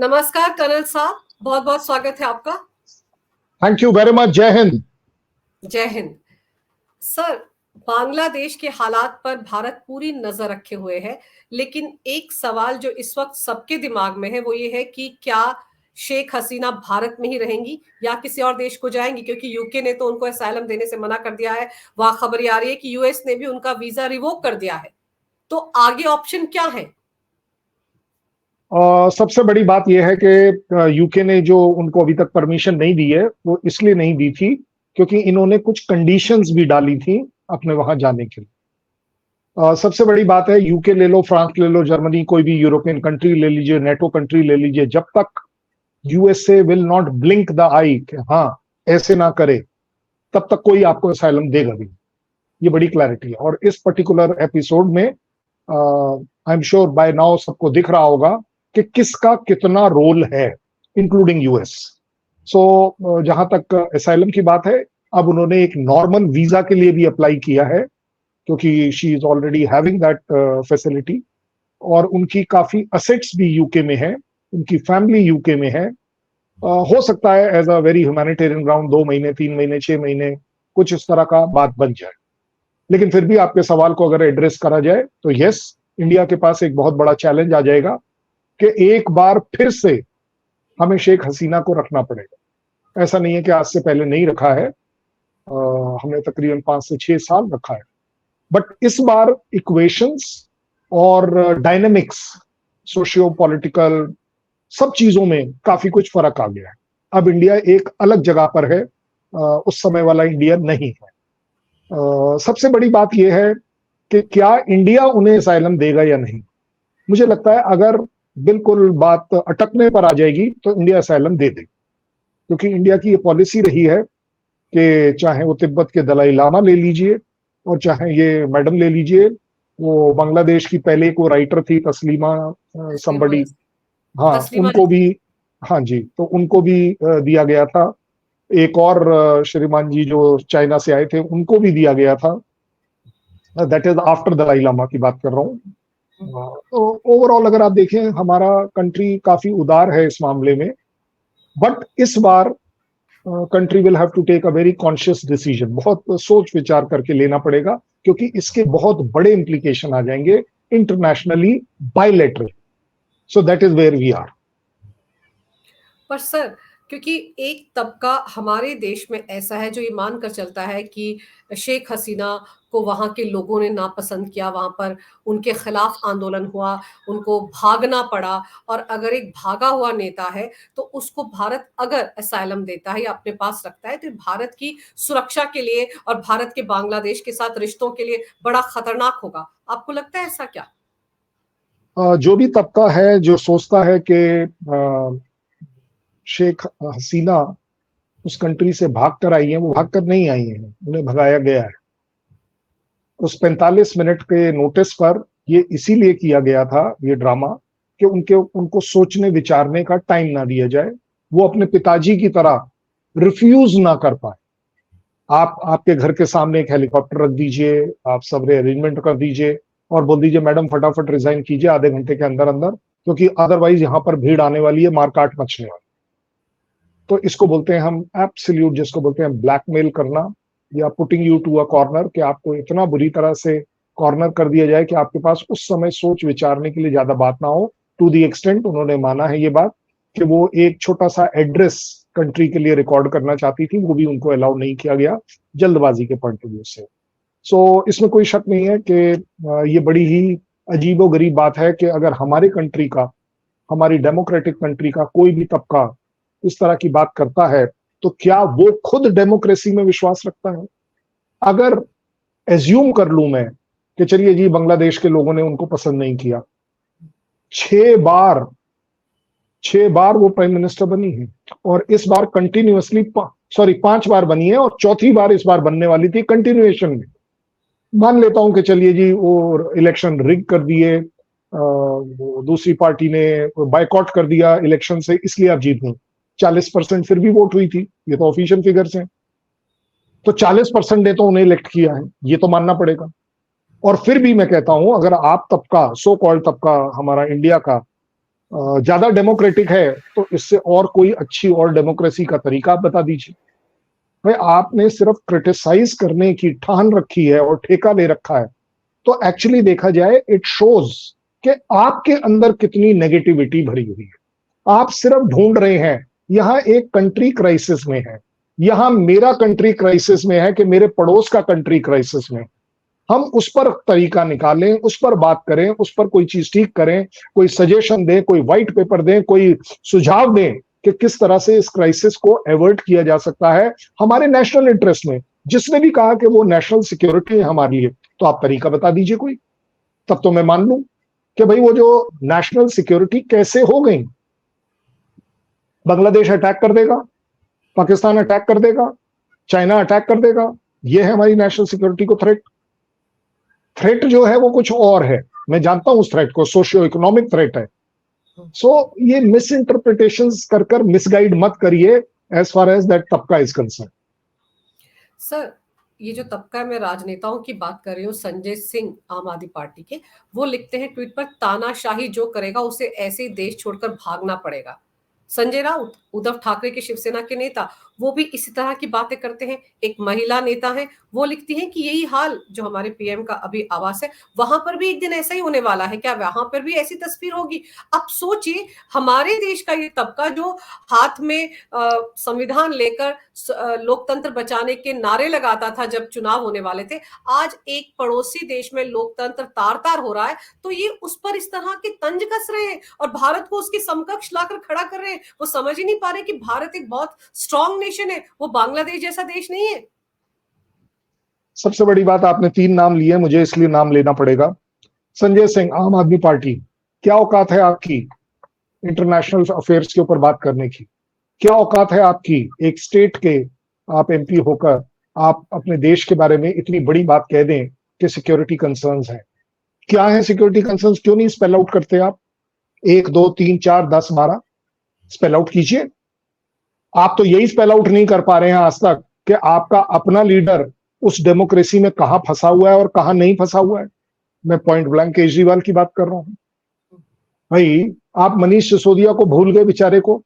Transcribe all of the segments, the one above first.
नमस्कार कर्नल साहब, बहुत बहुत स्वागत है आपका। Thank you very much. जय हिंद। जय हिंद सर। बांग्लादेश के हालात पर भारत पूरी नजर रखे हुए है, लेकिन एक सवाल जो इस वक्त सबके दिमाग में है वो ये है कि क्या शेख हसीना भारत में ही रहेंगी या किसी और देश को जाएंगी, क्योंकि यूके ने तो उनको असाइलम देने से मना कर दिया है। वहां खबर आ रही है कि यूएस ने भी उनका वीजा रिवोक कर दिया है। तो आगे ऑप्शन क्या है? सबसे बड़ी बात यह है कि यूके ने जो उनको अभी तक परमिशन नहीं दी है वो इसलिए नहीं दी थी क्योंकि इन्होंने कुछ कंडीशंस भी डाली थी अपने वहां जाने के लिए। सबसे बड़ी बात है, यूके ले लो, फ्रांस ले लो, जर्मनी, कोई भी यूरोपियन कंट्री ले लीजिए, नेटो कंट्री ले लीजिए, जब तक USA will not blink the eye कि हाँ ऐसे ना करे, तब तक कोई आपको असाइलम देगा भी। ये बड़ी क्लैरिटी है। और इस पर्टिकुलर एपिसोड में I am sure by now सबको दिख रहा होगा कि किसका कितना रोल है, इंक्लूडिंग यूएस। सो जहां तक असाइलम की बात है, अब उन्होंने एक नॉर्मल वीजा के लिए भी अप्लाई किया है क्योंकि she is already having that facility, और उनकी काफी असेट्स भी यूके में है, उनकी फैमिली यूके में है। हो सकता है as a very humanitarian ground 2 महीने, 3 महीने, 6 महीने, कुछ इस तरह का बात बन जाए। लेकिन फिर भी आपके सवाल को अगर एड्रेस करा जाए तो यस, इंडिया के पास एक बहुत बड़ा चैलेंज आ जाएगा कि एक बार फिर से हमें शेख हसीना को रखना पड़ेगा। ऐसा नहीं है कि आज से पहले नहीं रखा है, हमने तकरीबन 5 से 6 साल रखा है, बट इस बार इक्वेशंस और डायनेमिक्स, सोशियो पॉलिटिकल, सब चीजों में काफी कुछ फर्क आ गया है। अब इंडिया एक अलग जगह पर है, उस समय वाला इंडिया नहीं है। सबसे बड़ी बात यह है कि क्या इंडिया उन्हें असाइलम देगा या नहीं। मुझे लगता है अगर बिल्कुल बात अटकने पर आ जाएगी तो इंडिया असाइलम दे देगी, क्योंकि इंडिया की ये पॉलिसी रही है कि चाहे वो तिब्बत के दलाई लामा ले लीजिए और चाहे ये मैडम ले लीजिए, वो बांग्लादेश की पहले को राइटर थी तस्लीमा संबड़ी, हाँ उनको भी, हाँ जी, तो उनको भी दिया गया था। एक और श्रीमान जी जो चाइना से आए थे उनको भी दिया गया था। That is after Dalai Lama की बात कर रहा हूँ। तो ओवरऑल अगर आप देखें, हमारा कंट्री काफी उदार है इस मामले में, बट इस बार country will have to take a very conscious decision. बहुत सोच विचार करके लेना पड़ेगा क्योंकि इसके बहुत बड़े इंप्लीकेशन आ जाएंगे internationally, bilateral. So that is where we are. पर सर, क्योंकि एक तबका हमारे देश में ऐसा है जो ये मानकर चलता है कि शेख हसीना को वहां के लोगों ने नापसंद किया, वहां पर उनके खिलाफ आंदोलन हुआ, उनको भागना पड़ा, और अगर एक भागा हुआ नेता है तो उसको भारत अगर असाइलम देता है या अपने पास रखता है तो भारत की सुरक्षा के लिए और भारत के बांग्लादेश के साथ रिश्तों के लिए बड़ा खतरनाक होगा। आपको लगता है ऐसा क्या? जो भी तबका है जो सोचता है कि शेख हसीना उस कंट्री से भाग कर आई है, वो भाग कर नहीं आई है, उन्हें भगाया गया है। उस 45 मिनट के नोटिस पर ये इसीलिए किया गया था ये ड्रामा कि उनको सोचने विचारने का टाइम ना दिया जाए, वो अपने पिताजी की तरह रिफ्यूज ना कर पाए। आपके घर के सामने एक हेलीकॉप्टर रख दीजिए, आप सब अरेंजमेंट कर दीजिए और बोल दीजिए मैडम फटाफट रिजाइन कीजिए आधे घंटे के अंदर अंदर, क्योंकि अदरवाइज यहां पर भीड़ आने वाली है, मारकाट मचने वाली। तो इसको बोलते हैं हम एब्सोल्यूट, जिसको बोलते हैं ब्लैकमेल करना या putting you to a corner, कि आपको इतना बुरी तरह से कॉर्नर कर दिया जाए कि आपके पास उस समय सोच विचारने के लिए ज्यादा बात ना हो। टू दी एक्सटेंट उन्होंने माना है ये बात कि वो एक छोटा सा एड्रेस कंट्री के लिए रिकॉर्ड करना चाहती थी, वो भी उनको अलाउ नहीं किया गया जल्दबाजी के पॉइंट ऑफ व्यू से। सो इसमें कोई शक नहीं है कि ये बड़ी ही अजीबो गरीब बात है कि अगर हमारे कंट्री का, हमारी डेमोक्रेटिक कंट्री का कोई भी तबका इस तरह की बात करता है तो क्या वो खुद डेमोक्रेसी में विश्वास रखता है। अगर एज्यूम कर लूं मैं कि चलिए जी बांग्लादेश के लोगों ने उनको पसंद नहीं किया, 6 बार 6 बार वो प्राइम मिनिस्टर बनी है और इस बार कंटिन्यूअसली 5 बार बनी है और चौथी बार इस बार बनने वाली थी कंटिन्यूएशन में। मान लेता हूं कि चलिए जी वो इलेक्शन रिग कर दिए, वो दूसरी पार्टी ने बायकॉट कर दिया इलेक्शन से, इसलिए आप जीत गए। 40% फिर भी वोट हुई थी, ये तो ऑफिशियल फिगर्स हैं। तो 40% ने तो उन्हें इलेक्ट किया है, ये तो मानना पड़ेगा। और फिर भी मैं कहता हूं अगर आप तबका, सो कॉल्ड तबका हमारा इंडिया का, ज्यादा डेमोक्रेटिक है तो इससे और कोई अच्छी और डेमोक्रेसी का तरीका आप बता दीजिए। भाई आपने सिर्फ क्रिटिसाइज करने की ठान रखी है और ठेका ले रखा है, तो एक्चुअली देखा जाए इट शोज कि आपके अंदर कितनी नेगेटिविटी भरी हुई है। आप सिर्फ ढूंढ रहे हैं, यहां एक कंट्री क्राइसिस में है, यहां मेरा कंट्री क्राइसिस में है कि मेरे पड़ोस का कंट्री क्राइसिस में, हम उस पर तरीका निकालें, उस पर बात करें, उस पर कोई चीज ठीक करें, कोई सजेशन दें, कोई व्हाइट पेपर दें, कोई सुझाव दें कि किस तरह से इस क्राइसिस को अवॉइड किया जा सकता है हमारे नेशनल इंटरेस्ट में। जिसने भी कहा कि वो नेशनल सिक्योरिटी है हमारे लिए, तो आप तरीका बता दीजिए कोई, तब तो मैं मान लूं कि भाई वो जो नेशनल सिक्योरिटी कैसे हो गई। बांग्लादेश अटैक कर देगा, पाकिस्तान अटैक कर देगा, चाइना अटैक कर देगा, ये है हमारी नेशनल सिक्योरिटी को थ्रेट। थ्रेट जो है वो कुछ और है, मैं जानता हूं उस थ्रेट को, सोशियो इकोनॉमिक थ्रेट है। सो ये मिस इंटरप्रिटेशन कर कर मिसगाइड मत करिए एज फार एज दैट तबका इज कंसर्न। सर, ये जो तबका, मैं राजनेताओं की बात कर रही हूँ, संजय सिंह आम आदमी पार्टी के, वो लिखते हैं ट्वीट पर, तानाशाही जो करेगा उसे ऐसे ही देश छोड़कर भागना पड़ेगा। संजय राउत, उद्धव ठाकरे के शिवसेना के नेता, वो भी इसी तरह की बातें करते हैं। एक महिला नेता है, वो लिखती हैं कि यही हाल जो हमारे पीएम का अभी आवास है, वहां पर भी एक दिन ऐसा ही होने वाला है, क्या वहां पर भी ऐसी तस्वीर होगी? अब सोचिए, हमारे देश का ये तबका जो हाथ में संविधान लेकर लोकतंत्र बचाने के नारे लगाता था जब चुनाव होने वाले थे, आज एक पड़ोसी देश में लोकतंत्र तार तार हो रहा है, तो ये उस पर इस तरह के तंज कस रहे हैं और भारत को उसके समकक्ष लाकर खड़ा कर रहे हैं। वो समझ ही नहीं पा रहे कि भारत एक बहुत स्ट्रांग नेशन है, वो बांग्लादेश जैसा देश नहीं है। सबसे बड़ी बात, आपने 3 नाम लिए, मुझे इसलिए नाम लेना पड़ेगा। संजय सिंह, आम आदमी पार्टी, क्या औकात है आपकी इंटरनेशनल अफेयर्स के ऊपर बात करने की? क्या औकात है आपकी एक स्टेट के आप एमपी होकर आप अपने देश के बारे में इतनी बड़ी बात कह दें कि सिक्योरिटी कंसर्न्स हैं? क्या है सिक्योरिटी कंसर्न्स? क्यों नहीं स्पेल आउट करते आप? 1 2 3 4 10 12 स्पेल आउट कीजिए। आप तो यही स्पेल आउट नहीं कर पा रहे हैं आज तक कि आपका अपना लीडर उस डेमोक्रेसी में कहां फंसा हुआ है और कहां नहीं फंसा हुआ है। मैं पॉइंट ब्लैंक केजरीवाल की बात कर रहा हूं। भाई आप मनीष सिसोदिया को भूल गए बेचारे को,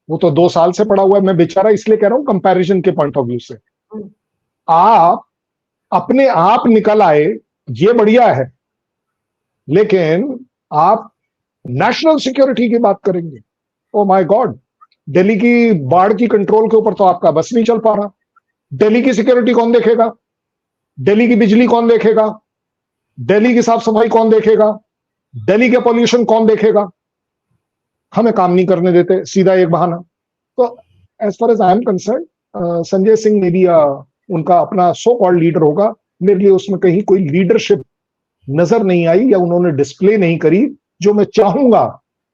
वो तो 2 साल से पड़ा हुआ है। मैं बेचारा इसलिए कह रहा हूं कंपैरिजन के पॉइंट ऑफ व्यू से। आप अपने आप निकल आए, ये बढ़िया है, लेकिन आप नेशनल सिक्योरिटी की बात करेंगे? ओ माय गॉड, दिल्ली की बाढ़ की कंट्रोल के ऊपर तो आपका बस नहीं चल पा रहा। दिल्ली की सिक्योरिटी कौन देखेगा? दिल्ली की बिजली कौन देखेगा? दिल्ली की साफ सफाई कौन देखेगा? दिल्ली के पॉल्यूशन कौन देखेगा? हमें काम नहीं करने देते, सीधा एक बहाना। तो as far as I am concern, Sanjay Singh में भी उनका अपना सो कॉल्ड लीडर होगा, मेरे लिए उसमें कहीं कोई लीडरशिप नजर नहीं आई या उन्होंने डिस्प्ले नहीं करी जो मैं चाहूंगा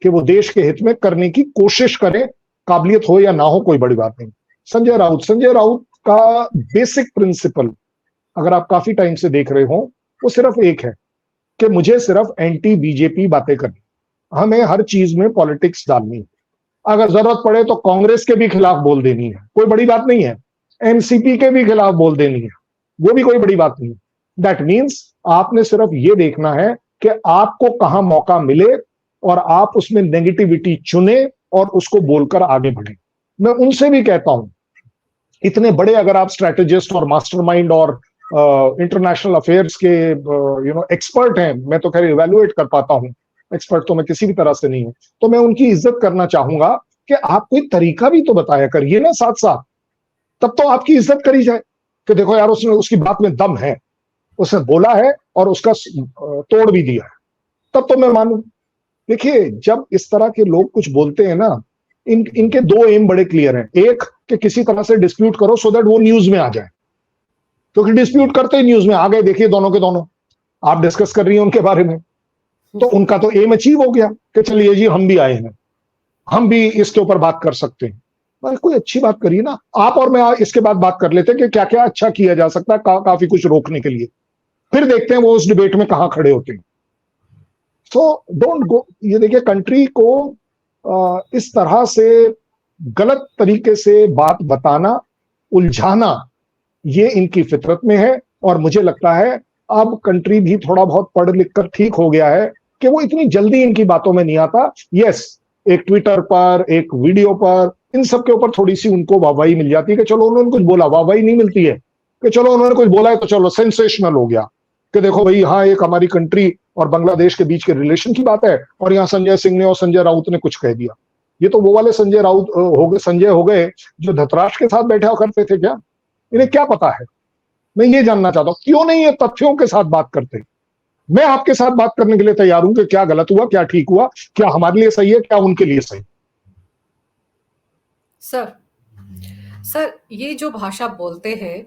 कि वो देश के हित में करने की कोशिश करें। काबिलियत हो या ना हो कोई बड़ी बात नहीं। संजय राउत का बेसिक प्रिंसिपल अगर आप काफी टाइम से देख रहे हो, वो सिर्फ एक है कि मुझे सिर्फ एंटी बीजेपी बातें करनी, हमें हर चीज में पॉलिटिक्स डालनी है। अगर जरूरत पड़े तो कांग्रेस के भी खिलाफ बोल देनी है, कोई बड़ी बात नहीं है। एनसीपी के भी खिलाफ बोल देनी है, वो भी कोई बड़ी बात नहीं है। दैट मीन्स आपने सिर्फ ये देखना है कि आपको कहां मौका मिले और आप उसमें नेगेटिविटी चुने और उसको बोलकर आगे बढ़े। मैं उनसे भी कहता हूं, इतने बड़े अगर आप स्ट्रेटेजिस्ट और मास्टरमाइंड और इंटरनेशनल अफेयर्स के एक्सपर्ट हैं, मैं तो खैर इवेल्युएट कर पाता हूं, एक्सपर्ट तो मैं किसी भी तरह से नहीं हूं, तो मैं उनकी इज्जत करना चाहूंगा कि आप कोई तरीका भी तो बताया करिए ना साथ साथ, तब तो आपकी इज्जत करी जाए कि देखो यार उसने उसकी बात में दम है, उसने बोला है और उसका तोड़ भी दिया है, तब तो मैं मानूं। देखिए, जब इस तरह के लोग कुछ बोलते हैं ना, इनके 2 एम बड़े क्लियर हैं। एक कि किसी तरह से डिस्प्यूट करो सो दैट वो न्यूज में आ जाए, क्योंकि डिस्प्यूट करते ही न्यूज में आ गए, देखिए दोनों के दोनों आप डिस्कस कर रही हैं उनके बारे में, तो उनका तो एम अचीव हो गया कि चलिए जी हम भी आए हैं, हम भी इसके ऊपर बात कर सकते हैं। भाई कोई अच्छी बात करिए ना, आप और मैं इसके बाद बात कर लेते हैं कि क्या क्या अच्छा किया जा सकता है काफी कुछ रोकने के लिए, फिर देखते हैं वो उस डिबेट में कहां खड़े होते हैं। सो डोंट गो, ये देखिए कंट्री को इस तरह से गलत तरीके से बात बताना, उलझाना, ये इनकी फितरत में है। और मुझे लगता है अब कंट्री भी थोड़ा बहुत पढ़ लिख कर ठीक हो गया है कि वो इतनी जल्दी इनकी बातों में नहीं आता। यस, एक ट्विटर पर, एक वीडियो पर, इन सब के ऊपर थोड़ी सी उनको वाहवाही मिल जाती है कि चलो उन्होंने कुछ बोला। वाहवाही नहीं मिलती है कि चलो उन्होंने कुछ बोला है तो चलो सेंसेशनल हो गया कि देखो भाई, हाँ एक हमारी कंट्री और बांग्लादेश के बीच के रिलेशन की बात है और यहाँ संजय सिंह ने और संजय राउत ने कुछ कह दिया। ये तो वो वाले संजय राउत हो गए, संजय हो गए जो धृतराष्ट्र के साथ बैठा करते थे क्या? इन्हें क्या पता है? मैं ये जानना चाहता हूं क्यों नहीं ये तथ्यों के साथ बात करते। मैं आपके साथ बात करने के लिए तैयार हूं कि क्या गलत हुआ, क्या ठीक हुआ, क्या हमारे लिए सही है, क्या उनके लिए सही। सर सर ये जो भाषा बोलते हैं,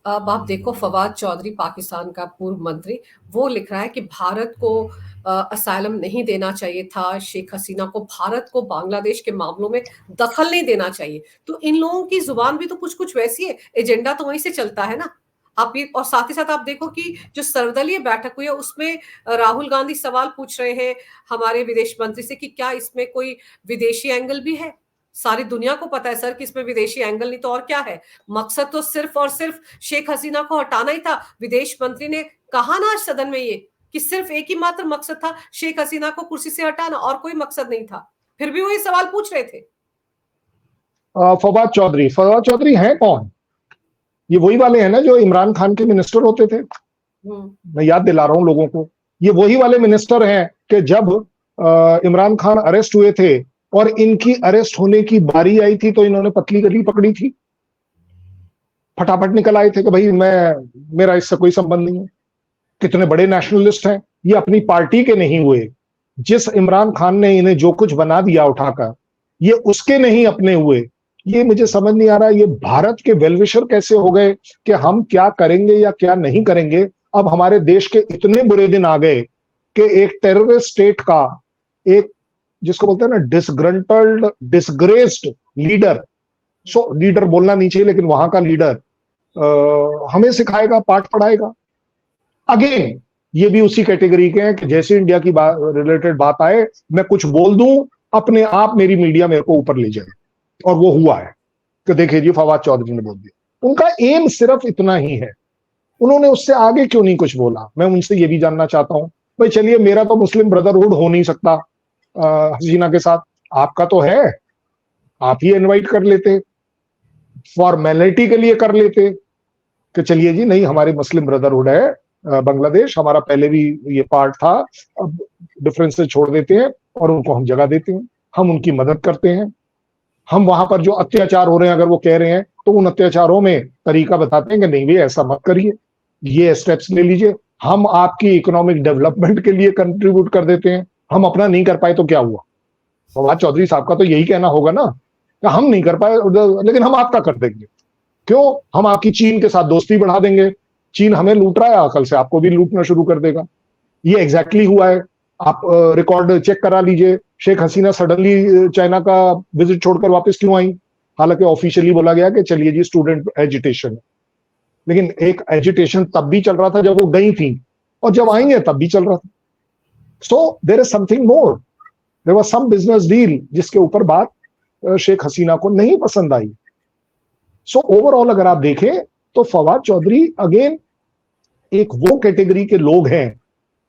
अब आप देखो फवाद चौधरी पाकिस्तान का पूर्व मंत्री, वो लिख रहा है कि भारत को असाइलम नहीं देना चाहिए था, शेख हसीना को भारत को बांग्लादेश के मामलों में दखल नहीं देना चाहिए। तो इन लोगों की जुबान भी तो कुछ कुछ वैसी है, एजेंडा तो वहीं से चलता है ना। आप ये, और साथ ही साथ आप देखो कि जो सर्वदलीय बैठक हुई है उसमें राहुल गांधी सवाल पूछ रहे हैं हमारे विदेश मंत्री से कि क्या इसमें कोई विदेशी एंगल भी है। सारी दुनिया को पता है सर कि इसमें विदेशी एंगल नहीं तो और क्या है। मकसद तो सिर्फ और सिर्फ शेख हसीना को हटाना ही था। विदेश मंत्री ने कहा ना आज सदन में ये कि सिर्फ एक ही मात्र मकसद था, शेख हसीना को कुर्सी से हटाना, और कोई मकसद नहीं था। फिर भी वो ये सवाल पूछ रहे थे। फवाद चौधरी है कौन? ये वही वाले हैं ना जो इमरान खान के मिनिस्टर होते थे। मैं याद दिला रहा हूं लोगों को, ये वही वाले मिनिस्टर हैं कि जब इमरान खान अरेस्ट हुए थे और इनकी अरेस्ट होने की बारी आई थी तो इन्होंने पतली गली पकड़ी थी, फटाफट निकल आए थे कि भाई मेरा इससे कोई संबंध नहीं है। कितने बड़े नेशनलिस्ट हैं। ये अपनी पार्टी के नहीं हुए, जिस इमरान खान ने इन्हें जो कुछ बना दिया उठाकर, ये उसके नहीं अपने हुए। ये मुझे समझ नहीं आ रहा ये भारत के वेलविशर कैसे हो गए कि हम क्या करेंगे या क्या नहीं करेंगे। अब हमारे देश के इतने बुरे दिन आ गए कि एक टेररिस्ट स्टेट का, एक जिसको बोलते हैं ना डिसग्रंटल्ड डिसग्रेस्ड लीडर, लीडर बोलना नहीं चाहिए लेकिन वहां का लीडर हमें सिखाएगा, पाठ पढ़ाएगा। अगेन ये भी उसी कैटेगरी के हैं कि जैसे इंडिया की रिलेटेड बात आए मैं कुछ बोल दूं, अपने आप मेरी मीडिया मेरे को ऊपर ले जाए। और वो हुआ है कि देखिए जी फवाद चौधरी ने बोल दिया। उनका एम सिर्फ इतना ही है, उन्होंने उससे आगे क्यों नहीं कुछ बोला। मैं उनसे ये भी जानना चाहता हूं, भाई चलिए मेरा तो मुस्लिम ब्रदरहुड हो नहीं सकता हसीना के साथ, आपका तो है, आप ही इनवाइट कर लेते, फॉर्मेलिटी के लिए कर लेते कि चलिए जी नहीं हमारी मुस्लिम ब्रदरहुड है बांग्लादेश, हमारा पहले भी ये पार्ट था, अब डिफरेंसेस छोड़ देते हैं और उनको हम जगह देते हैं, हम उनकी मदद करते हैं। हम वहां पर जो अत्याचार हो रहे हैं अगर वो कह रहे हैं तो उन अत्याचारों में तरीका बताते हैं कि नहीं भी ऐसा मत करिए, ये स्टेप्स ले लीजिए, हम आपकी इकोनॉमिक डेवलपमेंट के लिए कंट्रीब्यूट कर देते हैं। हम अपना नहीं कर पाए तो क्या हुआ? फवाद चौधरी साहब का तो यही कहना होगा ना कि हम नहीं कर पाए लेकिन हम आपका कर देंगे। क्यों? हम आपकी चीन के साथ दोस्ती बढ़ा देंगे, चीन हमें लूट रहा है, कल से आपको भी लूटना शुरू कर देगा। ये एग्जैक्टली हुआ है। आप रिकॉर्ड चेक करा लीजिए, शेख हसीना सडनली चाइना का विजिट छोड़कर वापस क्यों आई? हालांकि ऑफिशियली बोला गया कि चलिए जी स्टूडेंट एजिटेशन है, लेकिन एक एजिटेशन तब भी चल रहा था जब वो गई थी और जब आई है तब भी चल रहा था। So there is something more, there was some business deal जिसके ऊपर बात शेख हसीना को नहीं पसंद आई। सो ओवरऑल अगर आप देखें तो फवाद चौधरी अगेन एक वो कैटेगरी के लोग हैं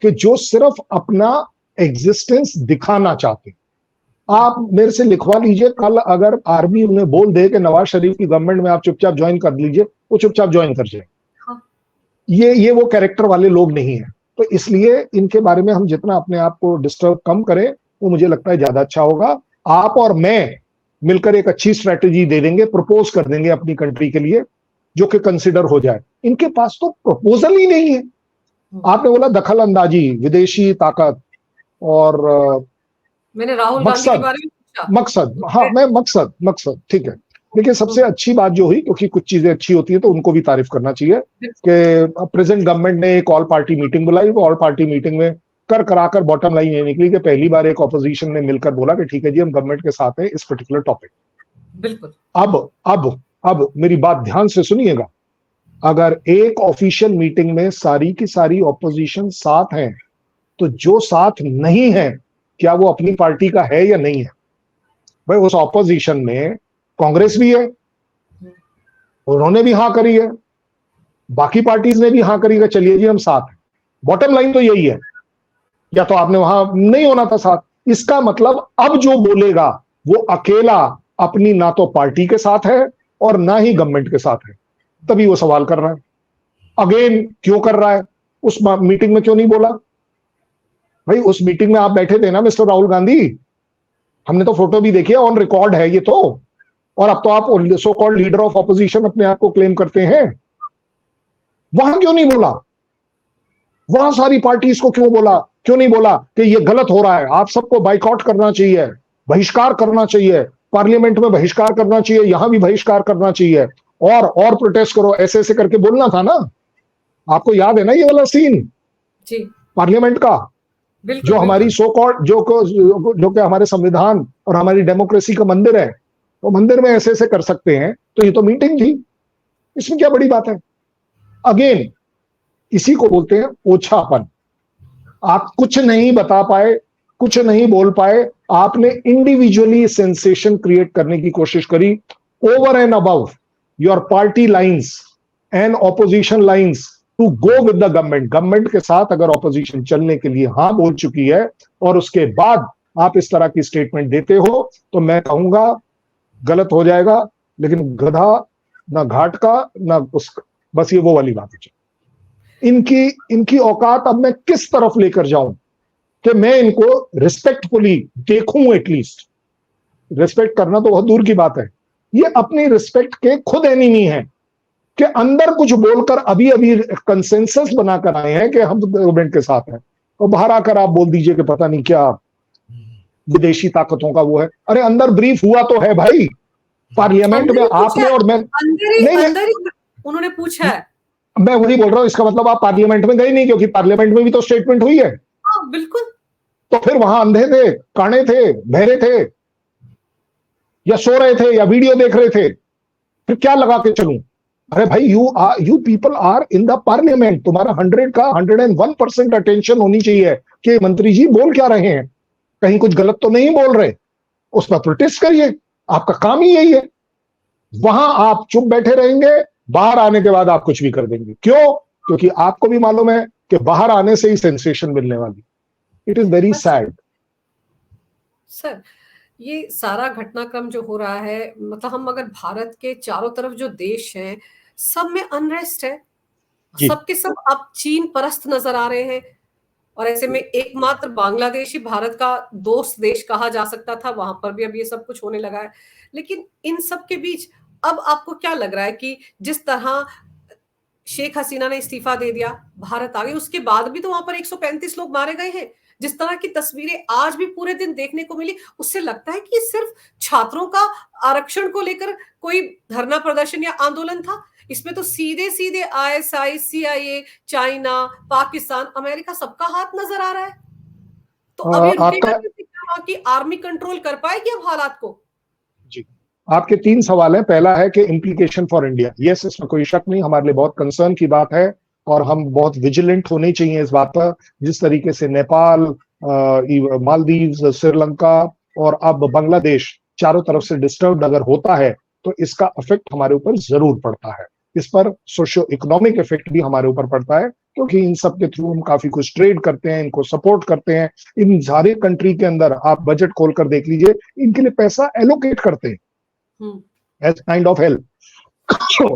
कि जो सिर्फ अपना एग्जिस्टेंस दिखाना चाहते हैं। आप मेरे से लिखवा लीजिए, कल अगर आर्मी उन्हें बोल दे कि नवाज शरीफ की गवर्नमेंट में आप चुपचाप ज्वाइन कर लीजिए, वो चुपचाप ज्वाइन कर जाए। हाँ। ये वो कैरेक्टर वाले लोग नहीं है। तो इसलिए इनके बारे में हम जितना अपने आप को डिस्टर्ब कम करें वो मुझे लगता है ज्यादा अच्छा होगा। आप और मैं मिलकर एक अच्छी स्ट्रेटेजी दे देंगे, प्रपोज कर देंगे अपनी कंट्री के लिए जो कि कंसिडर हो जाए। इनके पास तो प्रपोजल ही नहीं है। आपने बोला दखल अंदाजी, विदेशी ताकत और मैंने राहुल गांधी के बारे में पूछा। मकसद, हाँ मैं मकसद ठीक है। देखिए सबसे अच्छी बात जो हुई, क्योंकि कुछ चीजें अच्छी होती है तो उनको भी तारीफ करना चाहिए कि प्रेजेंट गवर्नमेंट ने एक ऑल पार्टी मीटिंग बुलाई। वो ऑल पार्टी मीटिंग में कर कराकर बॉटम लाइन ये निकली कि पहली बार एक ऑपोजिशन ने मिलकर बोला कि ठीक है जी हम गवर्नमेंट के साथ हैं इस पर्टिकुलर टॉपिक। बिल्कुल। अब मेरी बात ध्यान से सुनिएगा, अगर एक ऑफिशियल मीटिंग में सारी की सारी ऑपोजिशन साथ हैं तो जो साथ नहीं है क्या वो अपनी पार्टी का है या नहीं है? भाई उस ऑपोजिशन में कांग्रेस भी है, उन्होंने भी हाँ करी है, बाकी पार्टीज ने भी हाँ करी है, चलिए जी हम साथ हैं। बॉटम लाइन तो यही है, या तो आपने वहां नहीं होना था साथ, इसका मतलब अब जो बोलेगा वो अकेला अपनी ना तो पार्टी के साथ है और ना ही गवर्नमेंट के साथ है, तभी वो सवाल कर रहा है। अगेन क्यों कर रहा है? उस मीटिंग में क्यों नहीं बोला? भाई उस मीटिंग में आप बैठे थे ना मिस्टर राहुल गांधी, हमने तो फोटो भी देखी है, ऑन रिकॉर्ड है ये तो। और अब तो आप so called leader of opposition अपने आप को क्लेम करते हैं। वहां क्यों नहीं बोला? वहां सारी पार्टीज को क्यों बोला? क्यों नहीं बोला कि ये गलत हो रहा है, आप सबको बाइकआउट करना चाहिए, बहिष्कार करना चाहिए, पार्लियामेंट में बहिष्कार करना चाहिए, यहां भी बहिष्कार करना चाहिए, और प्रोटेस्ट करो, ऐसे ऐसे करके बोलना था ना। आपको याद है ना ये वाला सीन जी पार्लियामेंट का, बिल्कुल जो हमारी बिल्कुल। सो कॉल्ड जो कि हमारे संविधान और हमारी डेमोक्रेसी का मंदिर है, तो मंदिर में ऐसे ऐसे कर सकते हैं, तो ये तो मीटिंग थी, इसमें क्या बड़ी बात है? अगेन इसी को बोलते हैं ओछापन। आप कुछ नहीं बता पाए, कुछ नहीं बोल पाए, आपने इंडिविजुअली सेंसेशन क्रिएट करने की कोशिश करी, over and above your party lines and opposition lines, to go with the government. Government के साथ अगर ऑपोजिशन चलने के लिए हां बोल चुकी है और उसके बाद आप इस तरह की स्टेटमेंट देते हो, तो मैं कहूंगा गलत हो जाएगा, लेकिन गधा ना घाट का ना उसका, बस ये वो वाली बात है। इनकी इनकी औकात अब मैं किस तरफ लेकर जाऊं कि मैं इनको रिस्पेक्टफुली देखूं, एटलीस्ट। रिस्पेक्ट करना तो बहुत दूर की बात है, ये अपनी रिस्पेक्ट के खुद एनिमी है, कि अंदर कुछ बोलकर अभी अभी कंसेंसस बनाकर आए हैं कि हम गवर्नमेंट के साथ हैं, और बाहर आकर आप बोल दीजिए कि पता नहीं क्या विदेशी ताकतों का वो है। अरे अंदर ब्रीफ हुआ तो है भाई, पार्लियामेंट अंदर में ही पूछा आपने है, और मैं। नहीं नहीं, अंदर ही उन्होंने पूछा है। मैं वही बोल रहा हूं, इसका मतलब आप पार्लियामेंट में गए नहीं, क्योंकि पार्लियामेंट में भी तो स्टेटमेंट हुई है। हाँ बिल्कुल। तो फिर वहां अंधे थे, काणे थे, बहरे थे, या सो रहे थे, या वीडियो देख रहे थे? फिर क्या लगा के चलूं? अरे भाई, you people are in the parliament, तुम्हारा 100 का 101% अटेंशन होनी चाहिए कि मंत्री जी बोल क्या रहे हैं, कहीं कुछ गलत तो नहीं बोल रहे, उस पर प्रोटेस्ट करिए, आपका काम ही यही है। वहां आप चुप बैठे रहेंगे, बाहर आने के बाद आप कुछ भी कर देंगे। क्यों? क्योंकि आपको भी मालूम है कि बाहर आने से ही सेंसेशन मिलने वाली। It is very sad sir, ये सारा घटनाक्रम जो हो रहा है, मतलब हम अगर भारत के चारों तरफ जो देश हैं, सब में अनरेस्ट है, जी। सबके सब अब चीन परस्त नजर आ रहे हैं। और ऐसे में एकमात्र बांग्लादेश ही भारत का दोस्त देश कहा जा सकता था, वहां पर भी अब ये सब कुछ होने लगा है। लेकिन इन सब के बीच अब आपको क्या लग रहा है कि जिस तरह शेख हसीना ने इस्तीफा दे दिया, भारत आ गई, उसके बाद भी तो वहां पर 135 लोग मारे गए हैं, जिस तरह की तस्वीरें आज भी पूरे दिन देखने को मिली, उससे लगता है कि सिर्फ छात्रों का आरक्षण को लेकर कोई धरना प्रदर्शन या आंदोलन था। इसमें तो सीधे सीधे ISI, CIA, China, Pakistan, America, सबका हाथ नजर आ रहा है। तो अब ये रुकेगा आपका कैसे? क्या वहां की आर्मी कंट्रोल कर पाएगी अब हालात को? जी, आपके 3 सवाल हैं। पहला है कि इम्प्लीकेशन फॉर इंडिया। यस, इसमें कोई शक नहीं, हमारे लिए बहुत कंसर्न की बात है, और हम बहुत विजिलेंट होने चाहिए इस बात पर। जिस तरीके से नेपाल, मालदीव, श्रीलंका और अब बांग्लादेश चारों तरफ से डिस्टर्ब अगर होता है, तो इसका इफेक्ट हमारे ऊपर जरूर पड़ता है। इस पर सोशियो इकोनॉमिक इफेक्ट भी हमारे ऊपर पड़ता है, क्योंकि इन सब के थ्रू हम काफी कुछ ट्रेड करते हैं, इनको सपोर्ट करते हैं। इन सारे कंट्री के अंदर आप बजट खोलकर देख लीजिए, इनके लिए पैसा एलोकेट करते हैं as kind of help.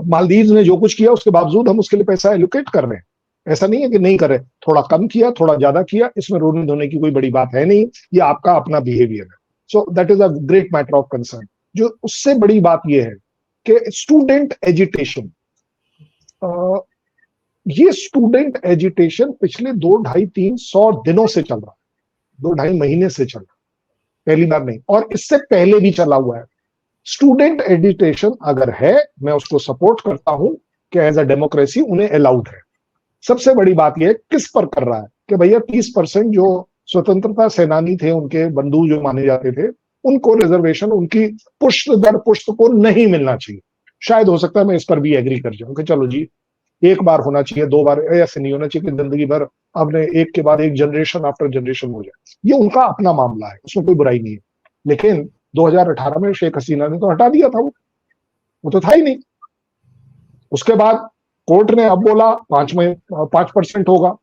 Maldives ने जो कुछ किया, उसके बावजूद हम उसके लिए पैसा एलोकेट कर रहे हैं। ऐसा नहीं है कि नहीं कर रहे, थोड़ा कम किया, थोड़ा ज्यादा किया, इसमें रोने धोने की कोई बड़ी बात है नहीं, ये आपका अपना बिहेवियर है। सो that is a great matter of concern. जो उससे बड़ी बात यह है कि स्टूडेंट एजिटेशन, ये स्टूडेंट एजिटेशन पिछले 200-250-300 दिनों से चल रहा है, 2-2.5 महीने से चल रहा है, पहली बार नहीं, और इससे पहले भी चला हुआ है। स्टूडेंट एजिटेशन अगर है, मैं उसको सपोर्ट करता हूं कि एज अ डेमोक्रेसी उन्हें अलाउड है। सबसे बड़ी बात यह किस पर कर रहा है कि भैया 30% जो स्वतंत्रता सेनानी थे, उनके बंधु जो माने जाते थे, उनको रिजर्वेशन उनकी पुश्त दर पुश्त को नहीं मिलना चाहिए। शायद हो सकता है मैं इस पर भी एग्री कर जाऊं कि चलो जी, एक बार होना चाहिए, 2 बार ऐसे नहीं होना चाहिए कि जिंदगी भर आपने एक के बाद एक जनरेशन आफ्टर जनरेशन हो जाए। ये उनका अपना मामला है, उसमें कोई बुराई नहीं है। लेकिन 2018 में शेख हसीना ने तो हटा दिया था, वो तो था ही नहीं। उसके बाद कोर्ट ने अब बोला 5% होगा,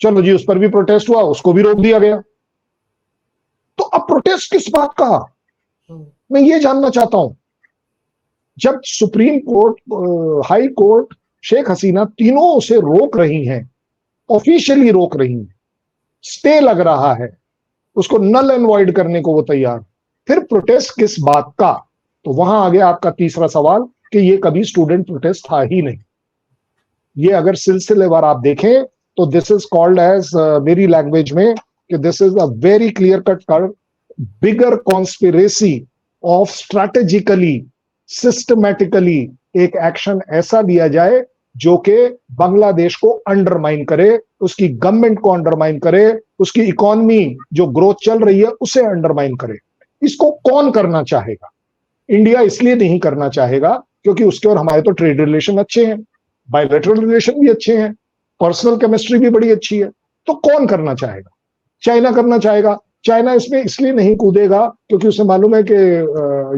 चलो जी, उस पर भी प्रोटेस्ट हुआ, उसको भी रोक दिया गया। तो अब प्रोटेस्ट किस बात का, मैं ये जानना चाहता हूं। जब supreme court, high court, Sheikh Hasina तीनों उसे रोक रही हैं, ऑफिशियली रोक रही हैं, स्टे लग रहा है, उसको नल एंड वॉइड करने को वो तैयार, फिर प्रोटेस्ट किस बात का? तो वहां आ गया आपका तीसरा सवाल कि ये कभी स्टूडेंट प्रोटेस्ट था ही नहीं। ये अगर सिलसिलेवार आप देखें तो दिस इज कॉल्ड एज, मेरी लैंग्वेज में, कि this is a very clear cut bigger conspiracy of strategically, systematically एक एक्शन ऐसा लिया जाए जो कि बांग्लादेश को अंडरमाइन करे, उसकी गवर्नमेंट को अंडरमाइन करे, उसकी इकोनॉमी जो ग्रोथ चल रही है उसे अंडरमाइन करे। इसको कौन करना चाहेगा? इंडिया इसलिए नहीं करना चाहेगा क्योंकि उसके और हमारे तो ट्रेड रिलेशन अच्छे हैं, बायलैटरल रिलेशन भी अच्छे हैं, पर्सनल केमिस्ट्री भी बड़ी अच्छी है। तो कौन करना चाहेगा? चाइना करना चाहेगा। चाइना इसमें इसलिए नहीं कूदेगा क्योंकि उसे मालूम है कि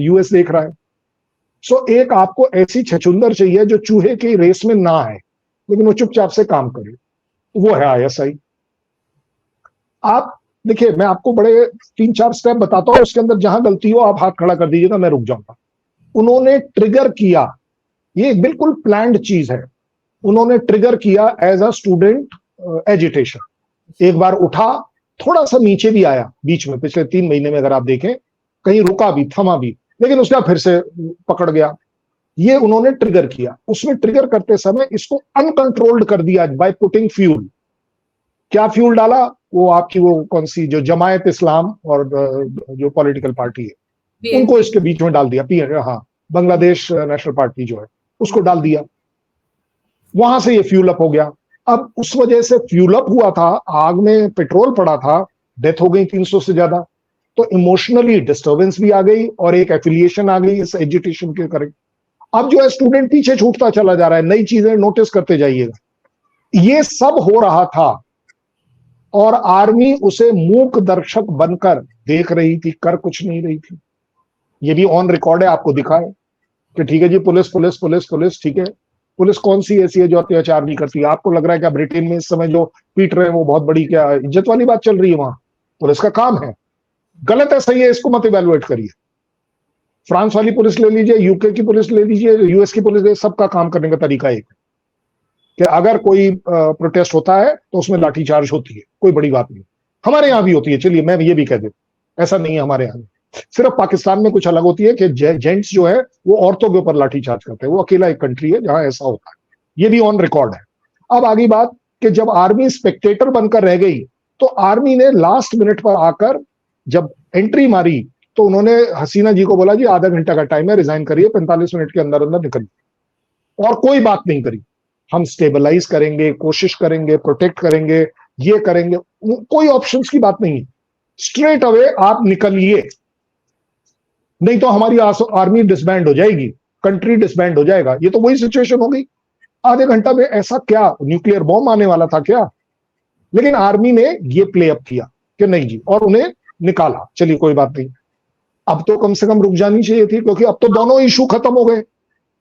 यूएस देख रहा है। सो एक आपको ऐसी छछुंदर चाहिए जो चूहे की रेस में ना आए, लेकिन वो चुपचाप से काम करे, वो है आईएसआई। आप देखिए, मैं आपको बड़े 3-4 स्टेप बताता हूं, उसके अंदर जहां गलती हो आप हाथ खड़ा कर दीजिएगा, मैं रुक जाऊंगा। उन्होंने ट्रिगर किया, ये बिल्कुल प्लान्ड चीज है, उन्होंने ट्रिगर किया एज अ स्टूडेंट एजिटेशन। एक बार उठा, थोड़ा सा नीचे भी आया बीच में, पिछले 3 महीने में अगर आप देखें, कहीं रुका भी, थमा भी, लेकिन उसका फिर से पकड़ गया। ये उन्होंने ट्रिगर किया। उसमें ट्रिगर करते समय इसको अनकंट्रोल्ड कर दिया बाय पुटिंग फ्यूल। क्या फ्यूल डाला? वो आपकी वो कौन सी जो जमायत इस्लाम और जो पॉलिटिकल पार्टी है उनको इसके बीच में डाल दिया। हाँ, बांग्लादेश नेशनल पार्टी जो है उसको डाल दिया, वहां से ये फ्यूल अप हो गया। अब उस वजह से फ्यूल अप हुआ था, आग में पेट्रोल पड़ा था, डेथ हो गई 300 से ज्यादा। तो इमोशनली डिस्टर्बेंस भी आ गई और एक एफिलिएशन आ गई इस एजिटेशन के करेक्ट। अब जो है स्टूडेंट पीछे छूटता चला जा रहा है, नई चीजें नोटिस करते जाइएगा। ये सब हो रहा था और आर्मी उसे मूक दर्शक बनकर देख रही थी, कर कुछ नहीं रही थी। ये भी ऑन रिकॉर्ड है, आपको दिखाए कि ठीक है जी, पुलिस पुलिस पुलिस पुलिस, ठीक है, पुलिस कौन सी ऐसी है जो अत्याचार नहीं करती? आपको लग रहा है क्या ब्रिटेन में इस समय जो पीट रहे हैं वो बहुत बड़ी क्या इज्जत वाली बात चल रही है? वहां पुलिस का काम है। गलत है, सही है, इसको मत इवैल्यूएट करिए। फ्रांस वाली पुलिस ले लीजिए, यूके की पुलिस ले लीजिए, यूएस की पुलिस ले, सबका काम करने का तरीका एक है कि अगर कोई प्रोटेस्ट होता है तो उसमें लाठीचार्ज होती है, कोई बड़ी बात नहीं। हमारे यहां भी होती है, चलिए मैं ये भी कह देता, ऐसा नहीं है हमारे यहां। सिर्फ पाकिस्तान में कुछ अलग होती है कि जेंट्स जो है वो औरतों के ऊपर लाठीचार्ज करते हैं, वो अकेला एक कंट्री है जहां ऐसा होता है, ये भी ऑन रिकॉर्ड है। अब आगे बात कि जब आर्मी स्पेक्टेटर बनकर रह गई तो आर्मी ने लास्ट मिनट पर आकर जब एंट्री मारी तो उन्होंने हसीना जी को बोला जी आधा घंटा का टाइम है, रिजाइन करिए, 45 मिनट के अंदर अंदर निकलिए। और कोई बात नहीं करी, हम स्टेबलाइज करेंगे, कोशिश करेंगे, प्रोटेक्ट करेंगे, ये करेंगे, कोई ऑप्शंस की बात नहीं है। स्ट्रेट अवे आप निकलिए, नहीं तो हमारी आर्मी डिसबैंड हो जाएगी, कंट्री डिसबैंड हो जाएगा। ये तो वही सिचुएशन हो गई। आधे घंटा में ऐसा क्या न्यूक्लियर बॉम्ब आने वाला था क्या? लेकिन आर्मी ने ये प्ले अप किया कि नहीं जी, और उन्हें निकाला। चलिए कोई बात नहीं, अब तो कम से कम रुक जानी चाहिए थी, क्योंकि अब तो दोनों इशू खत्म हो गए,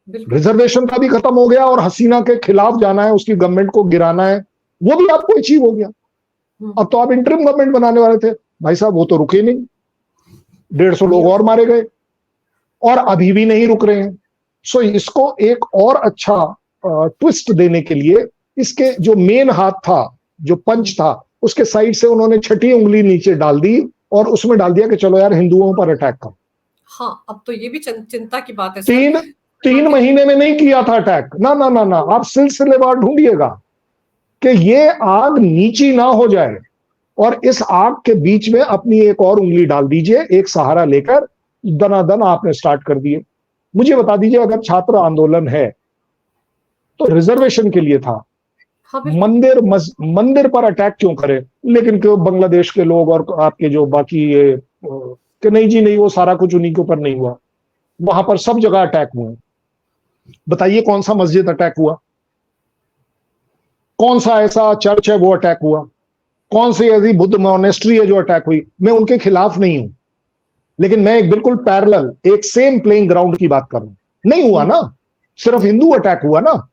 रिजर्वेशन का भी खत्म हो गया और हसीना के खिलाफ जाना है, उसकी गवर्नमेंट को गिराना है, वो भी आपको अचीव हो गया। अब तो आप इंटरिम गवर्नमेंट बनाने वाले थे, भाई साहब वो तो रुके नहीं, 150 लोग और मारे गए और अभी भी नहीं रुक रहे हैं। सो इसको एक और अच्छा ट्विस्ट देने के लिए इसके जो मेन हाथ था, जो पंच था, उसके साइड से उन्होंने छठी उंगली नीचे डाल दी और उसमें डाल दिया कि चलो यार हिंदुओं पर अटैक करो। हाँ, अब तो ये भी चिंता की बात है सर। 3 महीने में नहीं किया था अटैक, ना ना ना ना, आप सिलसिलेवार ढूंढिएगा कि ये आग नीची ना हो जाए और इस आग के बीच में अपनी एक और उंगली डाल दीजिए, एक सहारा लेकर दनादन आपने स्टार्ट कर दिए। मुझे बता दीजिए, अगर छात्र आंदोलन है तो रिजर्वेशन के लिए था, हाँ, मंदिर पर अटैक क्यों करे? लेकिन क्यों बांग्लादेश के लोग और आपके जो बाकी ये कि नहीं जी नहीं, वो सारा कुछ उन्हीं के ऊपर नहीं हुआ, वहां पर सब जगह अटैक हुए। बताइए कौन सा मस्जिद अटैक हुआ, कौन सा ऐसा चर्च है वो अटैक हुआ, कौन सी ऐसी बुद्ध मॉनेस्ट्री है जो अटैक हुई? मैं उनके खिलाफ नहीं हूं, लेकिन मैं एक बिल्कुल पैरेलल, एक सेम प्लेइंग ग्राउंड की बात कर रहा हूं। नहीं हुआ ना, सिर्फ हिंदू अटैक हुआ ना,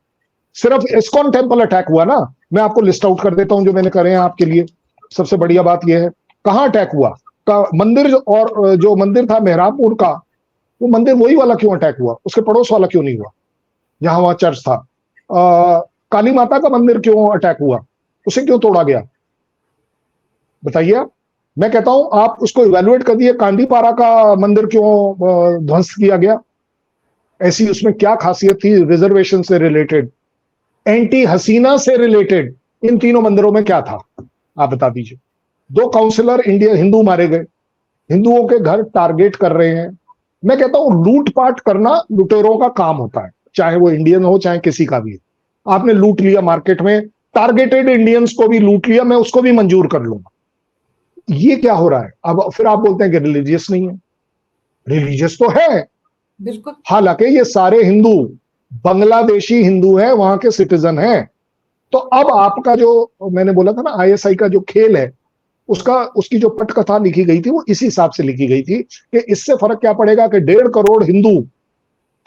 सिर्फ इस्कॉन टेम्पल अटैक हुआ ना। मैं आपको लिस्ट आउट कर देता हूं जो मैंने करे हैं आपके लिए। सबसे बढ़िया बात यह है, कहां अटैक हुआ, का मंदिर, और जो मंदिर था मेहराबपुर का, वो मंदिर वही वाला क्यों अटैक हुआ, उसके पड़ोस वाला क्यों नहीं हुआ जहां वहां चर्च था? काली माता का मंदिर क्यों अटैक हुआ, उसे क्यों तोड़ा गया? बताइए आप। मैं कहता हूं आप उसको इवेल्युएट कर दिए, कांदीपारा का मंदिर क्यों ध्वंस किया गया? ऐसी उसमें क्या खासियत थी रिजर्वेशन से रिलेटेड, एंटी हसीना से रिलेटेड? इन तीनों मंदिरों में क्या था, आप बता दीजिए। 2 काउंसलर इंडिया हिंदू मारे गए, हिंदुओं के घर टारगेट कर रहे हैं। मैं कहता हूं लूटपाट करना लुटेरों का काम होता है, चाहे वो इंडियन हो चाहे किसी का भी। आपने लूट लिया मार्केट में, टारगेटेड इंडियंस को भी लूट लिया, मैं उसको भी मंजूर कर लूंगा। ये क्या हो रहा है? अब फिर आप बोलते हैं कि रिलीजियस नहीं है। रिलीजियस तो है, बिल्कुल। हालांकि ये सारे हिंदू बांग्लादेशी हिंदू हैं, वहां के सिटीजन हैं। तो अब आपका जो मैंने बोला था ना आईएसआई का जो खेल है, उसका उसकी जो पटकथा लिखी गई थी वो इसी हिसाब से लिखी गई थी कि इससे फर्क क्या पड़ेगा कि 1.5 करोड़ हिंदू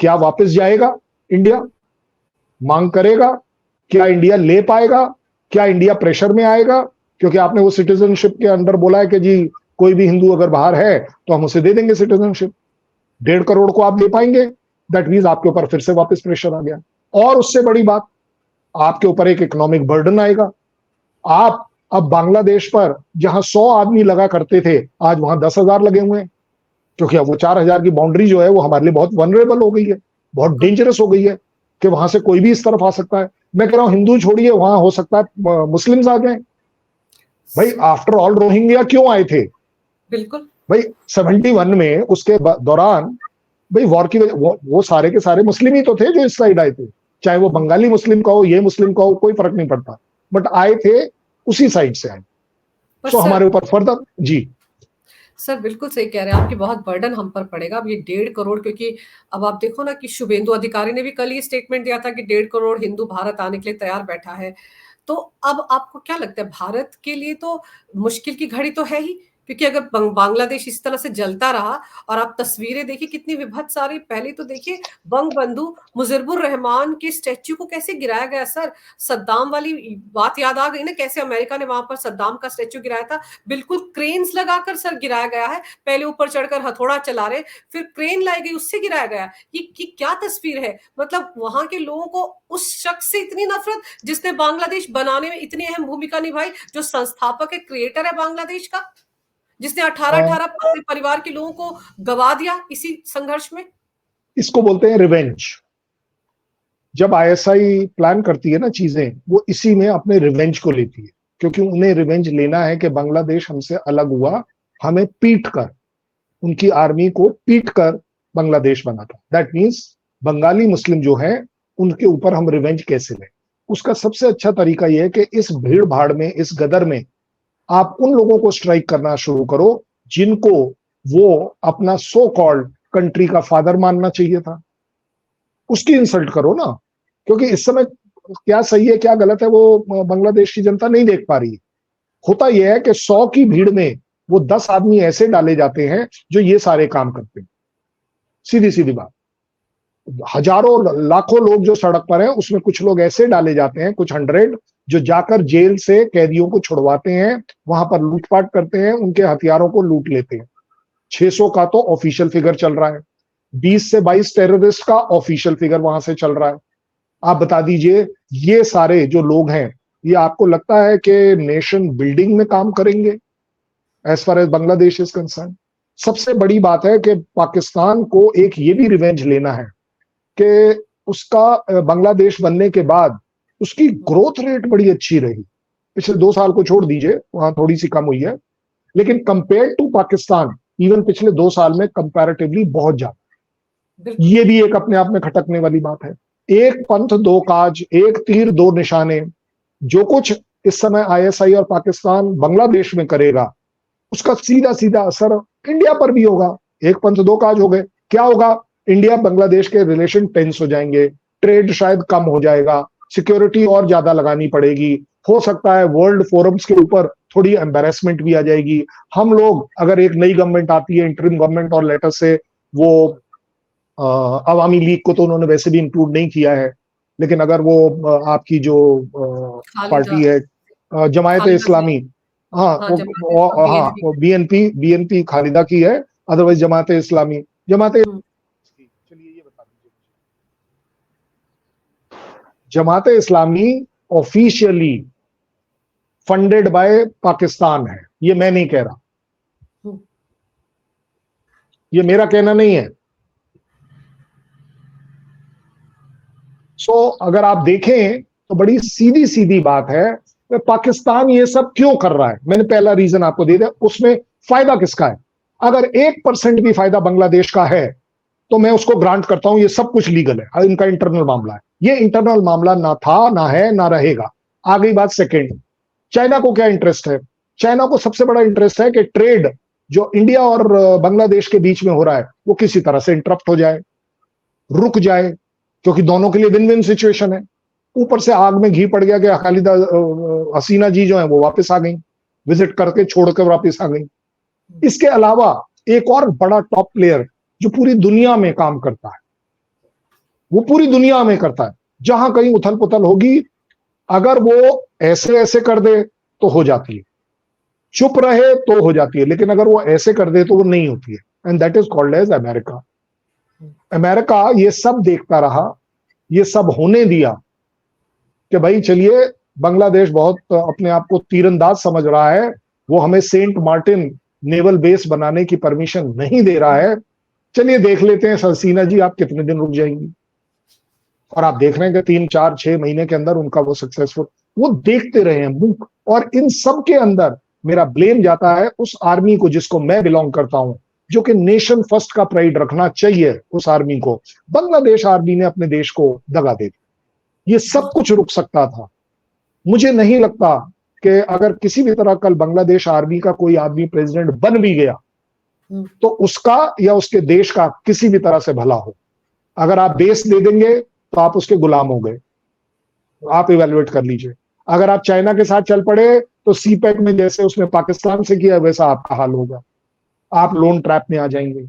क्या वापस जाएगा इंडिया, मांग करेगा, क्या इंडिया ले पाएगा, क्या इंडिया प्रेशर में आएगा? क्योंकि आपने वो सिटीजनशिप के अंदर बोला है कि जी कोई भी हिंदू अगर बाहर है तो हम उसे दे देंगे सिटीजनशिप। 1.5 करोड़ को आप ले पाएंगे, दैट मीन्स आपके ऊपर फिर से वापस प्रेशर आ गया। और उससे बड़ी बात, आपके ऊपर एक इकोनॉमिक बर्डन आएगा। आप अब बांग्लादेश पर जहां 100 आदमी लगा करते थे, आज वहां 10,000 लगे हुए हैं, क्योंकि अब वो 4,000 की बाउंड्री जो है वो हमारे लिए बहुत वनरेबल हो गई है, बहुत डेंजरस हो गई है कि वहां से कोई भी इस तरफ आ सकता है। मैं कह रहा हूं हिंदू छोड़िए, वहां हो सकता है मुस्लिम्स आ जाए। भाई आफ्टर ऑल रोहिंग्या क्यों आए थे? बिल्कुल। भाई 71 में उसके दौरान, भाई वॉर की वजह, वो सारे के सारे मुस्लिम ही तो थे जो इस साइड आए थे, चाहे वो बंगाली मुस्लिम का हो, ये मुस्लिम का हो, कोई फर्क नहीं पड़ता, बट आए थे उसी साइड से आए। पर सो सर, हमारे ऊपर फर्दर जी। सर बिल्कुल सही कह रहे हैं, आपकी बहुत बर्डन हम पर पड़ेगा अब ये 1.5 करोड़, क्योंकि अब आप देखो ना कि शुभेंदु अधिकारी ने भी कल ये स्टेटमेंट दिया था कि 1.5 करोड़ हिंदू भारत आने के लिए तैयार बैठा है। तो अब आपको क्या लगता है, भारत के लिए तो मुश्किल की घड़ी तो है ही, क्योंकि अगर बांग्लादेश इस तरह से जलता रहा, और आप तस्वीरें देखिए कितनी विभत्स आ रही। पहले तो देखिए बंग बंधु मुजिबुर रहमान के स्टैच्यू को कैसे गिराया गया सर। सद्दाम वाली बात याद आ गई ना, कैसे अमेरिका ने वहां पर सद्दाम का स्टैच्यू गिराया था, बिल्कुल क्रेन्स लगाकर सर गिराया गया है। पहले ऊपर चढ़कर हथौड़ा चला रहे, फिर क्रेन लाई गई, उससे गिराया गया। ये क्या तस्वीर है? मतलब वहां के लोगों को उस शख्स से इतनी नफरत जिसने बांग्लादेश बनाने में इतनी अहम भूमिका निभाई, जो संस्थापक है, क्रिएटर है बांग्लादेश का, जिसने 18-18 अपने परिवार के लोगों को गवा दिया इसी संघर्ष में। इसको बोलते हैं रिवेंज। जब आईएसआई प्लान करती है ना चीजें, वो इसी में अपने रिवेंज को लेती है, क्योंकि उन्हें रिवेंज लेना है कि बांग्लादेश हमसे अलग हुआ, हमें पीट कर, उनकी आर्मी को पीट कर बांग्लादेश बना था। दैट मीन्स बंगाली मुस्लिम जो है उनके ऊपर हम रिवेंज कैसे लें। उसका सबसे अच्छा तरीका यह है कि इस भीड़ भाड़ में, इस गदर में आप उन लोगों को स्ट्राइक करना शुरू करो जिनको वो अपना सो कॉल्ड कंट्री का फादर मानना चाहिए था, उसकी इंसल्ट करो ना। क्योंकि इस समय क्या सही है क्या गलत है वो बांग्लादेश की जनता नहीं देख पा रही। होता यह है कि 100 की भीड़ में वो 10 आदमी ऐसे डाले जाते हैं जो ये सारे काम करते हैं। सीधी सीधी बात, हजारों लाखों लोग जो सड़क पर हैं उसमें कुछ लोग ऐसे डाले जाते हैं, कुछ 100, जो जाकर जेल से कैदियों को छुड़वाते हैं, वहां पर लूटपाट करते हैं, उनके हथियारों को लूट लेते हैं। 600 का तो ऑफिशियल फिगर चल रहा है, 20 से 22 टेररिस्ट का ऑफिशियल फिगर वहां से चल रहा है। आप बता दीजिए, ये सारे जो लोग हैं, ये आपको लगता है कि नेशन बिल्डिंग में काम करेंगे as far as Bangladesh is concern? सबसे बड़ी बात है कि पाकिस्तान को एक ये भी रिवेंज लेना है कि उसका बांग्लादेश बनने के बाद उसकी ग्रोथ रेट बड़ी अच्छी रही। पिछले 2 साल को छोड़ दीजिए, वहां थोड़ी सी कम हुई है, लेकिन कंपेयर टू पाकिस्तान इवन पिछले 2 साल में कंपैरेटिवली बहुत ज्यादा। ये भी एक अपने आप में खटकने वाली बात है। एक पंथ दो काज, एक तीर दो निशाने। जो कुछ इस समय आईएसआई और पाकिस्तान बांग्लादेश में करेगा, उसका सीधा सीधा असर इंडिया पर भी होगा। एक पंथ दो काज हो गए, क्या होगा? इंडिया बांग्लादेश के रिलेशन टेंस हो जाएंगे, ट्रेड शायद कम हो जाएगा, सिक्योरिटी और ज्यादा लगानी पड़ेगी, हो सकता है वर्ल्ड फोरम्स के ऊपर थोड़ी एम्बेरसमेंट भी आ जाएगी। हम लोग, अगर एक नई गवर्नमेंट आती है, इंटरिम गवर्नमेंट, और लेटर से वो अवामी लीग को तो उन्होंने वैसे भी इंक्लूड नहीं किया है, लेकिन अगर वो आपकी जो पार्टी खालिदा है जमायत खालिदा जी। इस्लामी, हाँ हाँ, जमात वो हाँ बीएनपी। वो बीएनपी खालिदा की है, अदरवाइज जमाते इस्लामी। हुँ, चलिए ये बता दीजिए, जमाते इस्लामी ऑफिशियली फंडेड बाय पाकिस्तान है, ये मैं नहीं कह रहा, हुँ, ये मेरा कहना नहीं है। अगर आप देखें तो बड़ी सीधी सीधी बात है, पाकिस्तान ये सब क्यों कर रहा है, मैंने पहला रीजन आपको दे दिया, उसमें फायदा किसका है? अगर 1% भी फायदा बांग्लादेश का है तो मैं उसको ग्रांट करता हूं, ये सब कुछ लीगल है, इनका इंटरनल मामला है। ये इंटरनल मामला ना था, ना है, ना रहेगा। आ गई बात सेकेंड, चाइना को क्या इंटरेस्ट है? चाइना को सबसे बड़ा इंटरेस्ट है कि ट्रेड जो इंडिया और बांग्लादेश के बीच में हो रहा है वो किसी तरह से इंटरप्ट हो जाए, रुक जाए, क्योंकि दोनों के लिए विन विन सिचुएशन है। ऊपर से आग में घी पड़ गया कि खालिदा हसीना जी जो है वो वापस आ गई, विजिट करके छोड़ कर वापस आ गई। इसके अलावा एक और बड़ा टॉप प्लेयर जो पूरी दुनिया में काम करता है, वो पूरी दुनिया में करता है, जहां कहीं उथल पुथल होगी, अगर वो ऐसे ऐसे कर दे तो हो जाती है, चुप रहे तो हो जाती है, लेकिन अगर वो ऐसे कर दे तो वो नहीं होती है। And that is called as America. America ये सब देखता रहा, ये सब होने दिया कि भाई चलिए, बांग्लादेश बहुत अपने आप को तीरंदाज समझ रहा है, वो हमें सेंट मार्टिन नेवल बेस बनाने की परमिशन नहीं दे रहा है, चलिए देख लेते हैं हसीना जी आप कितने दिन रुक जाएंगी। और आप देख रहे हैं कि 3 4 6 महीने के अंदर उनका वो सक्सेसफुल, वो देखते रहे हैं मूक। और इन सब के अंदर मेरा ब्लेम जाता है उस आर्मी को जिसको मैं बिलोंग करता हूं, जो कि नेशन फर्स्ट का प्राइड रखना चाहिए उस आर्मी को। बांग्लादेश आर्मी ने अपने देश को दगा दे दी। ये सब कुछ रुक सकता था। मुझे नहीं लगता कि अगर किसी भी तरह कल बांग्लादेश आर्मी का कोई आदमी प्रेसिडेंट बन भी गया तो उसका या उसके देश का किसी भी तरह से भला हो। अगर आप बेस दे देंगे तो आप उसके गुलाम हो गए। आप इवेलुएट कर लीजिए। अगर आप चाइना के साथ चल पड़े तो सीपैक में जैसे उसने पाकिस्तान से किया वैसा आपका हाल होगा, आप लोन ट्रैप में आ जाएंगे।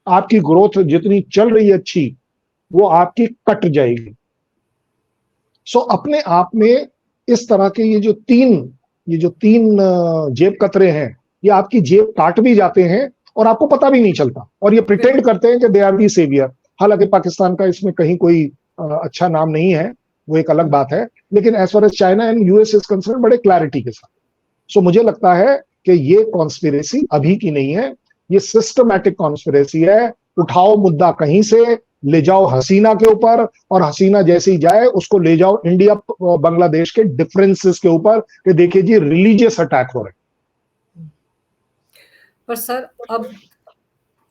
आपकी ग्रोथ जितनी चल रही है अच्छी, वो आपकी कट जाएगी। अपने आप में इस तरह के ये जो तीन जेब कतरे हैं, ये आपकी जेब काट भी जाते हैं और आपको पता भी नहीं चलता, और ये प्रिटेंड करते हैं कि दे आर दी सेवियर। हालांकि पाकिस्तान का इसमें कहीं कोई अच्छा नाम नहीं है, वो एक अलग बात है, लेकिन as far as China and US is concern बड़े क्लैरिटी के साथ। मुझे लगता है कि ये कॉन्स्पिरेसी अभी की नहीं है, ये सिस्टमैटिक कॉन्स्पिरेसी है। उठाओ मुद्दा कहीं से, ले जाओ हसीना के ऊपर, और हसीना जैसी जाए उसको ले जाओ इंडिया बांग्लादेश के डिफरेंसेस के ऊपर कि देखिए जी रिलीजियस अटैक हो रहे हैं। पर सर, अब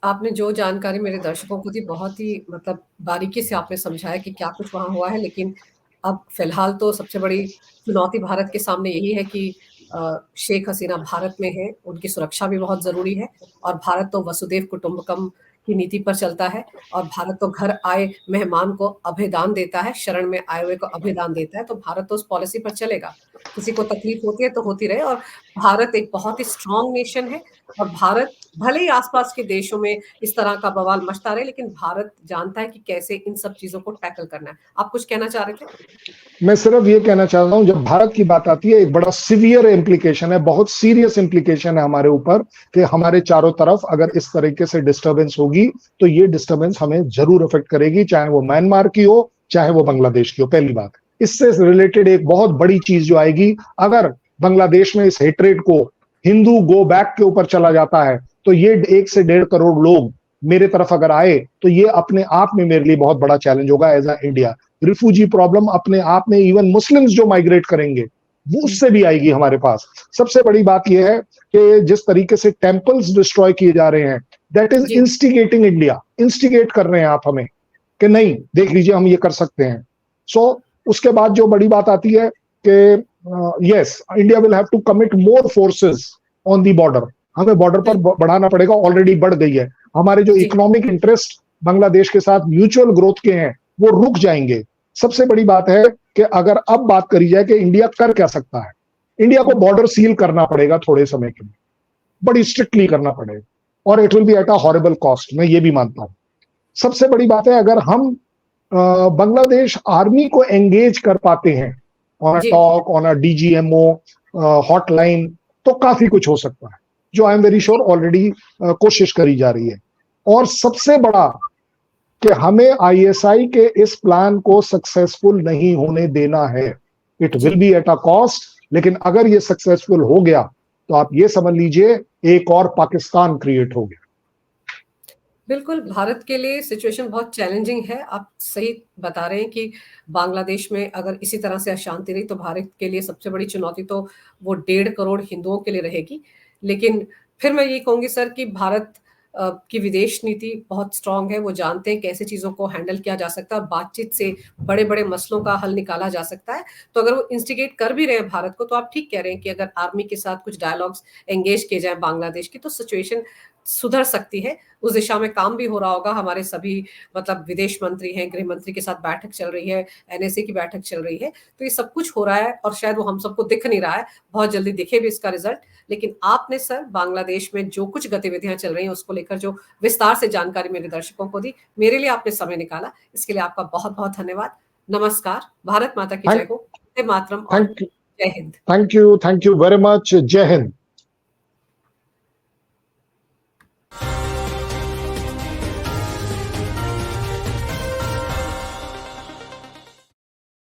आपने जो जानकारी मेरे दर्शकों को दी, बहुत ही मतलब बारीकी से आपने समझाया कि क्या कुछ वहाँ हुआ है। लेकिन अब फ़िलहाल तो सबसे बड़ी चुनौती भारत के सामने यही है कि शेख हसीना भारत में हैं, उनकी सुरक्षा भी बहुत ज़रूरी है। और भारत तो वसुधैव कुटुंबकम की नीति पर चलता है, और भारत तो घर आए मेहमान को अभयदान देता है, शरण में आए हुए को अभयदान देता है। तो भारत तो उस पॉलिसी पर चलेगा। किसी को तकलीफ होती है तो होती रहे, और भारत एक बहुत ही स्ट्रॉन्ग नेशन है। और भारत भले ही आस-पास के देशों में इस तरह का बवाल मचता रहे, लेकिन भारत जानता है कि कैसे इन सब चीज़ों को टैकल करना है। आप कुछ कहना चाह रहे थे? मैं सिर्फ ये कहना चाहता हूं, जब भारत की बात आती है, एक बड़ा सीवियर इम्प्लीकेशन है, बहुत सीरियस इम्प्लीकेशन है हमारे ऊपर, कि हमारे चारों तरफ अगर इस तरीके से डिस्टर्बेंस होगी तो ये डिस्टर्बेंस हमें जरूर अफेक्ट करेगी, चाहे वो म्यांमार की हो, चाहे वो बांग्लादेश की हो। पहली बात, इससे रिलेटेड एक बहुत बड़ी चीज जो आएगी, अगर बांग्लादेश में इस हेट्रेड को हिंदू गो बैक के ऊपर चला जाता है, तो ये 1 से 1.5 करोड़ लोग मेरे तरफ अगर आए तो ये अपने आप में मेरे लिए बहुत बड़ा चैलेंज होगा as a India. Refugee problem अपने आप में, इवन मुस्लिम्स जो माइग्रेट करेंगे वो उससे भी आएगी हमारे पास। सबसे बड़ी बात यह है कि जिस तरीके से टेम्पल्स डिस्ट्रॉय किए जा रहे हैं, दैट इज जी। Instigating India. इंस्टिगेट कर रहे हैं आप हमें कि नहीं, देख लीजिए हम ये कर सकते हैं। उसके बाद जो बड़ी बात आती है कि yes, India will have to commit more forces on the border. हमें बॉर्डर पर बढ़ाना पड़ेगा, ऑलरेडी बढ़ गई है। हमारे जो इकोनॉमिक इंटरेस्ट बांग्लादेश के साथ म्यूचुअल ग्रोथ के हैं वो रुक जाएंगे। सबसे बड़ी बात है कि अगर अब बात करी जाए कि इंडिया कर क्या सकता है, इंडिया को बॉर्डर सील करना पड़ेगा थोड़े समय के लिए, बड़ी स्ट्रिक्टली करना पड़ेगा, और it will be at a horrible cost, मैं ये भी मानता हूं। सबसे बड़ी बात है, अगर हम बांग्लादेश आर्मी को एंगेज कर पाते हैं on a talk, on a DGMO hotline, तो काफी कुछ हो सकता है, जो I am very sure already कोशिश करी जा रही है। और सबसे बड़ा कि हमें आईएसआई के इस प्लान को सक्सेसफुल नहीं होने देना है। इट विल जी। बी एट अ कॉस्ट, लेकिन अगर ये सक्सेसफुल हो गया तो आप ये समझ लीजिए एक और पाकिस्तान क्रिएट हो गया। बिल्कुल, भारत के लिए सिचुएशन बहुत चैलेंजिंग है। आप सही बता रहे हैं कि बांग्लादेश में अगर इसी तरह से अशांति रही तो भारत के लिए सबसे बड़ी चुनौती तो वो 1.5 करोड़ हिंदुओं के लिए रहेगी। लेकिन फिर मैं ये कहूँगी सर कि भारत की विदेश नीति बहुत स्ट्रॉन्ग है। वो जानते हैं कैसे चीज़ों को हैंडल किया जा सकता है और बातचीत से बड़े-बड़े मसलों का हल निकाला जा सकता है। तो अगर वो इंस्टिगेट कर भी रहे हैं भारत को, तो आप ठीक कह रहे हैं कि अगर आर्मी के साथ कुछ डायलॉग्स एंगेज किए जाएँ बांग्लादेश की, तो सिचुएशन सुधर सकती है। उस दिशा में काम भी हो रहा होगा। हमारे सभी मतलब विदेश मंत्री हैं, गृह मंत्री के साथ बैठक चल रही है, एनएसए की बैठक चल रही है। तो ये सब कुछ हो रहा है और शायद वो हम सबको दिख नहीं रहा है। बहुत जल्दी दिखे भी इसका रिज़ल्ट। लेकिन आपने सर बांग्लादेश में जो कुछ गतिविधियाँ चल रही हैं उसको लेकर जो विस्तार से जानकारी मेरे दर्शकों को दी, मेरे लिए आपने समय निकाला, इसके लिए आपका बहुत-बहुत धन्यवाद। नमस्कार, भारत माता की जय थैंक हो, वंदे मातरम और थैंक जय Hind. Thank you very much. जय हिंद।